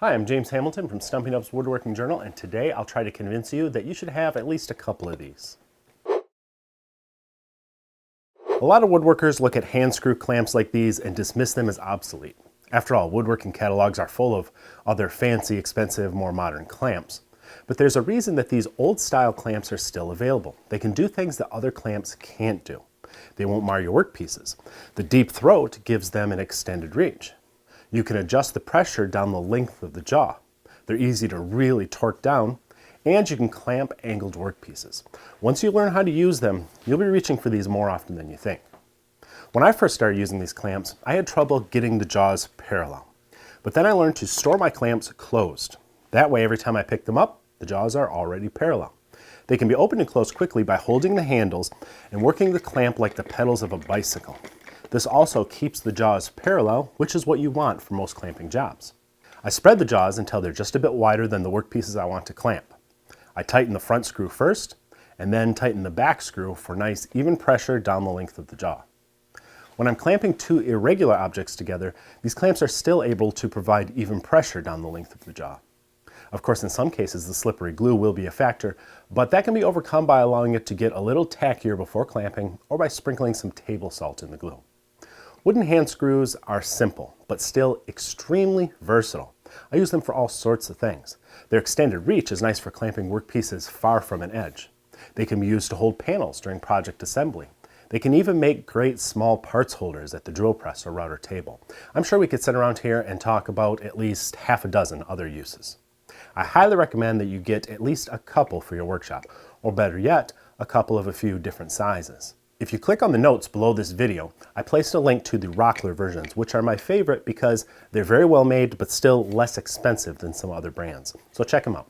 Hi, I'm James Hamilton from Stumpy Nubs Woodworking Journal, and today I'll try to convince you that you should have at least a couple of these. A lot of woodworkers look at hand screw clamps like these and dismiss them as obsolete. After all, woodworking catalogs are full of other fancy, expensive, more modern clamps. But there's a reason that these old style clamps are still available. They can do things that other clamps can't do. They won't mar your workpieces. The deep throat gives them an extended reach. You can adjust the pressure down the length of the jaw. They're easy to really torque down, and you can clamp angled workpieces. Once you learn how to use them, you'll be reaching for these more often than you think. When I first started using these clamps, I had trouble getting the jaws parallel. But then I learned to store my clamps closed. That way, every time I pick them up, the jaws are already parallel. They can be opened and closed quickly by holding the handles and working the clamp like the pedals of a bicycle. This also keeps the jaws parallel, which is what you want for most clamping jobs. I spread the jaws until they're just a bit wider than the workpieces I want to clamp. I tighten the front screw first, and then tighten the back screw for nice even pressure down the length of the jaw. When I'm clamping two irregular objects together, these clamps are still able to provide even pressure down the length of the jaw. Of course, in some cases, the slippery glue will be a factor, but that can be overcome by allowing it to get a little tackier before clamping or by sprinkling some table salt in the glue. Wooden hand screws are simple, but still extremely versatile. I use them for all sorts of things. Their extended reach is nice for clamping workpieces far from an edge. They can be used to hold panels during project assembly. They can even make great small parts holders at the drill press or router table. I'm sure we could sit around here and talk about at least half a dozen other uses. I highly recommend that you get at least a couple for your workshop, or better yet, a couple of a few different sizes. If you click on the notes below this video, I placed a link to the Rockler versions, which are my favorite because they're very well made but still less expensive than some other brands. So check them out.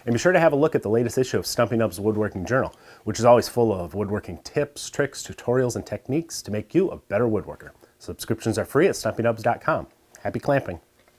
And be sure to have a look at the latest issue of Stumpy Nubs Woodworking Journal, which is always full of woodworking tips, tricks, tutorials, and techniques to make you a better woodworker. Subscriptions are free at stumpynubs.com. Happy clamping!